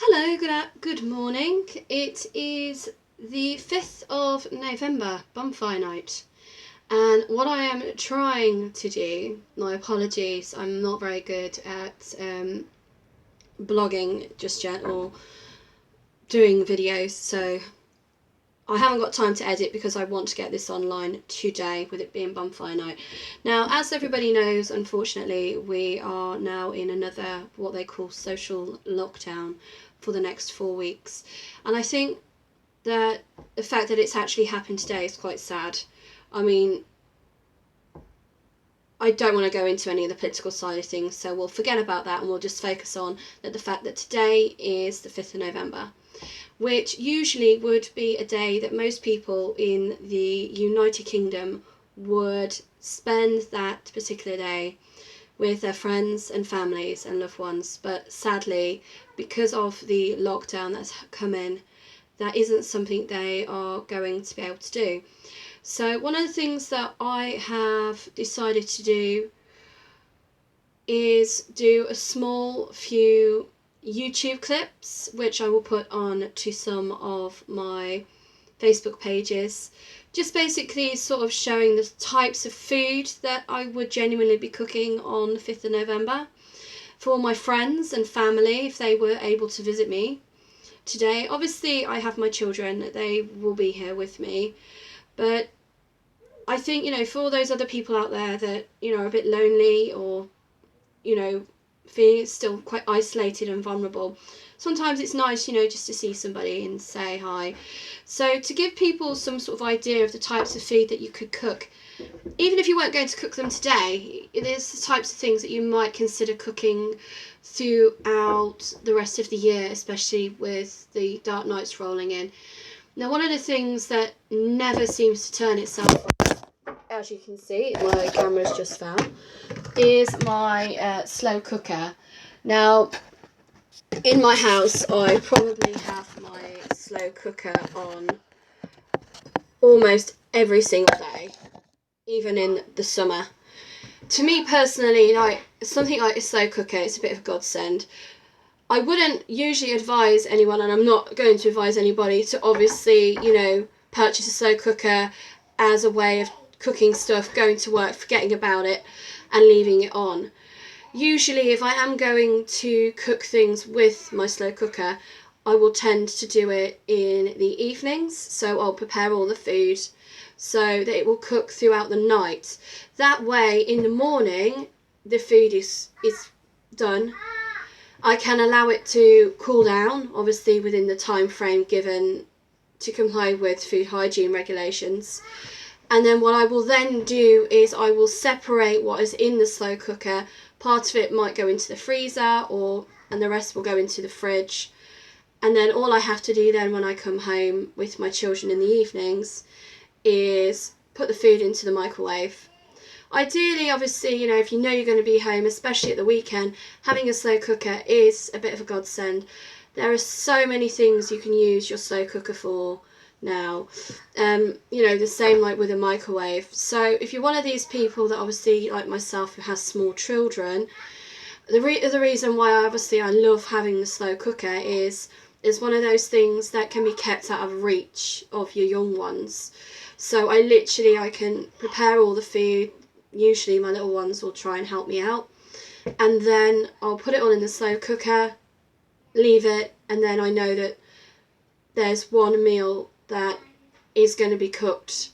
Hello, good morning. It is the 5th of November, Bonfire Night. And what I am trying to do, my apologies, I'm not very good at blogging just yet or doing videos, so I haven't got time to edit because I want to get this online today with it being Bonfire Night. Now, as everybody knows, unfortunately, we are now in another what they call social lockdown for the next 4 weeks. And I think that the fact that it's actually happened today is quite sad. I mean, I don't want to go into any of the political side of things, so we'll forget about that and we'll just focus on the fact that today is the 5th of November, which usually would be a day that most people in the United Kingdom would spend that particular day with their friends and families and loved ones. But sadly, because of the lockdown that's come in, that isn't something they are going to be able to do. So one of the things that I have decided to do is do a small few YouTube clips, which I will put on to some of my Facebook pages, just basically sort of showing the types of food that I would genuinely be cooking on the 5th of November for my friends and family if they were able to visit me today. Obviously, I have my children, they will be here with me, but I think, for all those other people out there that, are a bit lonely or, feeling still quite isolated and vulnerable, sometimes it's nice, just to see somebody and say hi. So to give people some sort of idea of the types of food that you could cook, even if you weren't going to cook them today, there's the types of things that you might consider cooking throughout the rest of the year, especially with the dark nights rolling in. Now, one of the things that never seems to turn itself off, as you can see, my camera's just fell, is my slow cooker. Now, in my house, I probably have my slow cooker on almost every single day, even in the summer. To me personally, something like a slow cooker, it's a bit of a godsend. I wouldn't usually advise anyone, and I'm not going to advise anybody, to obviously, purchase a slow cooker as a way of cooking stuff, going to work, forgetting about it, and leaving it on. Usually, if I am going to cook things with my slow cooker, I will tend to do it in the evenings, so I'll prepare all the food so that it will cook throughout the night. That way, in the morning, the food is done. I can allow it to cool down, obviously within the time frame given to comply with food hygiene regulations. And then what I will then do is I will separate what is in the slow cooker. Part of it might go into the freezer and the rest will go into the fridge. And then all I have to do then when I come home with my children in the evenings is put the food into the microwave. Ideally, obviously, if you know you're going to be home, especially at the weekend, having a slow cooker is a bit of a godsend. There are so many things you can use your slow cooker for now. The same like with a microwave. So if you're one of these people that obviously, like myself, who has small children, the reason why I love having the slow cooker is one of those things that can be kept out of reach of your young ones. So I can prepare all the food. Usually my little ones will try and help me out, and then I'll put it on in the slow cooker, leave it, and then I know that there's one meal that is going to be cooked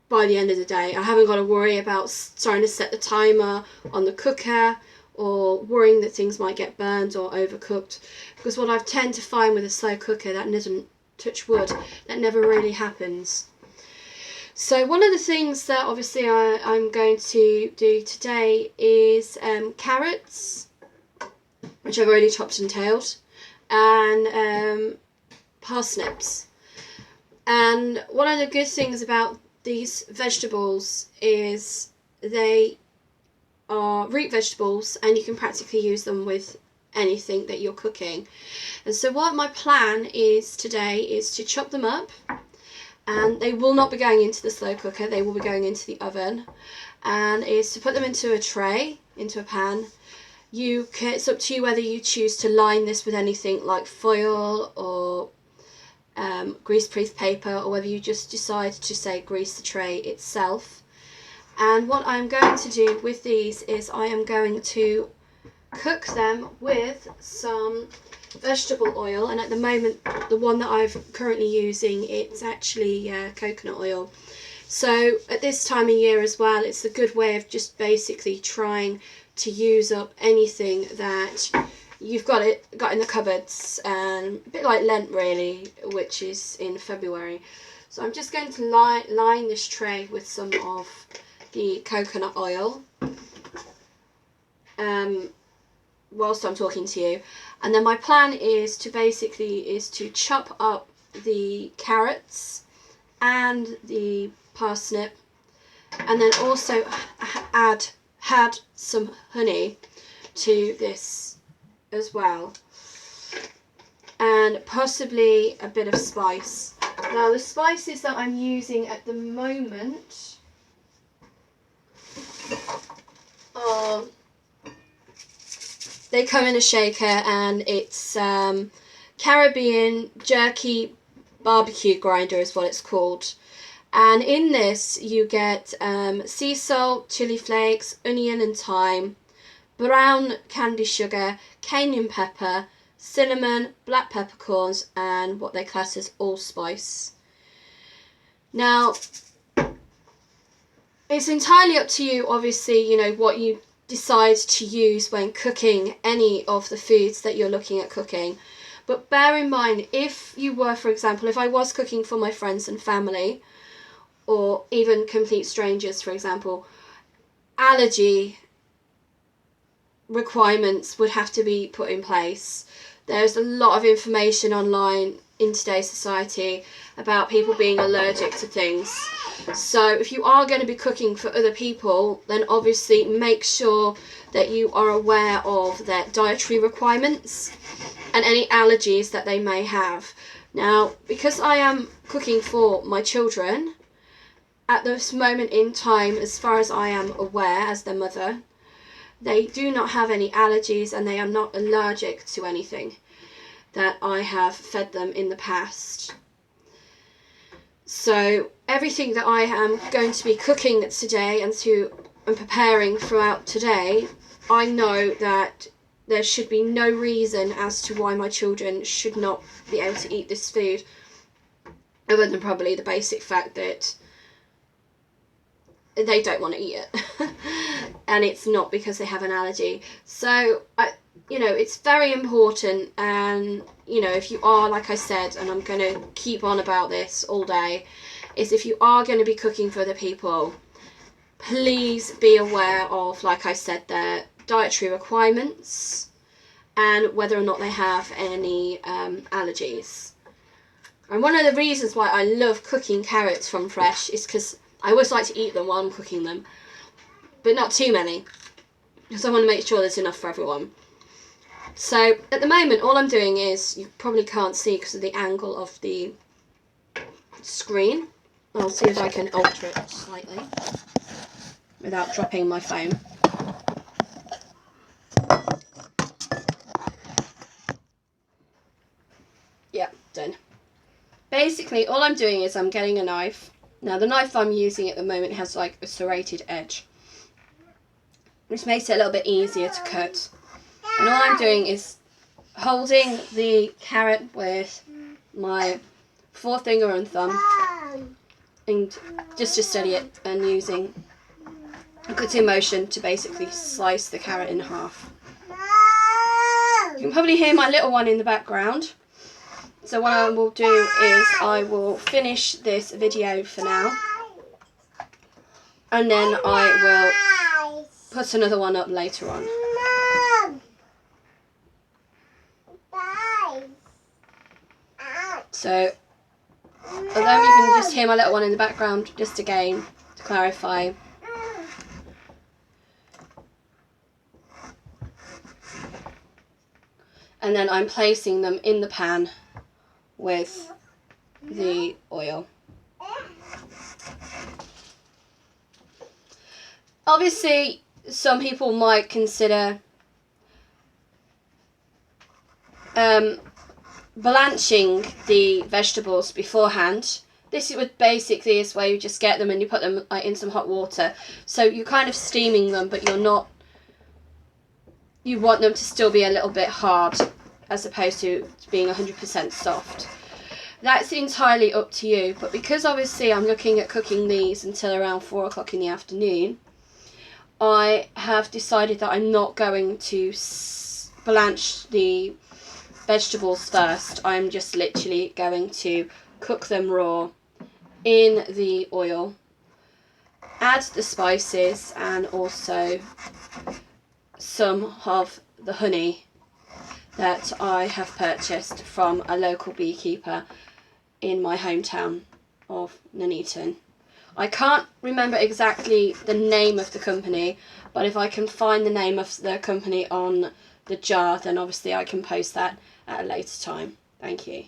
by the end of the day. I haven't got to worry about trying to set the timer on the cooker or worrying that things might get burned or overcooked, because what I tend to find with a slow cooker, that doesn't, touch wood, that never really happens. So one of the things that obviously I'm going to do today is carrots, which I've already chopped and tailed, and parsnips. And one of the good things about these vegetables is they are root vegetables and you can practically use them with anything that you're cooking. And so what my plan is today is to chop them up. And they will not be going into the slow cooker, they will be going into the oven. And is to put them into a tray, into a pan, It's up to you whether you choose to line this with anything like foil or greaseproof paper, or whether you just decide to say grease the tray itself. And what I'm going to do with these is I am going to cook them with some vegetable oil, and at the moment the one that I'm currently using, it's actually coconut oil. So at this time of year as well, it's a good way of just basically trying to use up anything that you've got in the cupboards, and a bit like Lent really, which is in February. So I'm just going to line this tray with some of the coconut oil whilst I'm talking to you, and then my plan is to chop up the carrots and the parsnip, and then also add some honey to this as well, and possibly a bit of spice. Now the spices that I'm using at the moment are, they come in a shaker, and it's Caribbean jerky barbecue grinder is what it's called. And in this you get sea salt, chili flakes, onion and thyme, brown candy sugar, cayenne pepper, cinnamon, black peppercorns, and what they class as allspice. Now, it's entirely up to you, obviously, you know, what you decide to use when cooking any of the foods that you're looking at cooking. But bear in mind, if you were, for example, if I was cooking for my friends and family, or even complete strangers, for example, allergy requirements would have to be put in place. There's a lot of information online in today's society about people being allergic to things. So if you are going to be cooking for other people, then obviously make sure that you are aware of their dietary requirements and any allergies that they may have. Now, because I am cooking for my children, at this moment in time, as far as I am aware as their mother, they do not have any allergies, and they are not allergic to anything that I have fed them in the past. So everything that I am going to be cooking today and preparing throughout today, I know that there should be no reason as to why my children should not be able to eat this food, other than probably the basic fact that they don't want to eat it. And it's not because they have an allergy. So you know, it's very important. And you know, if you are, like I said, and I'm going to keep on about this all day, is if you are going to be cooking for other people, please be aware of, like I said, their dietary requirements and whether or not they have any allergies. And one of the reasons why I love cooking carrots from fresh is because I always like to eat them while I'm cooking them, but not too many, because I want to make sure there's enough for everyone. So at the moment, all I'm doing is, you probably can't see because of the angle of the screen. I'll see if I can alter it slightly without dropping my phone. Yeah, done. Basically, all I'm doing is I'm getting a knife. Now, the knife I'm using at the moment has like a serrated edge, which makes it a little bit easier to cut. And all I'm doing is holding the carrot with my forefinger and thumb, and just to steady it, and using a cutting motion to basically slice the carrot in half. You can probably hear my little one in the background. So what I will do is I will finish this video for now, and then I will put another one up later on. So, although you can just hear my little one in the background, just again to clarify, and then I'm placing them in the pan with the oil. Obviously, some people might consider blanching the vegetables beforehand. This would basically is where you just get them and you put them in some hot water. So you're kind of steaming them, but you're not. You want them to still be a little bit hard, as opposed to being 100% soft. That's entirely up to you. But because obviously I'm looking at cooking these until around 4 o'clock in the afternoon, I have decided that I'm not going to blanch the vegetables first. I'm just literally going to cook them raw in the oil, add the spices and also some of the honey that I have purchased from a local beekeeper in my hometown of Nuneaton. I can't remember exactly the name of the company, but if I can find the name of the company on the jar, then obviously I can post that at a later time. Thank you.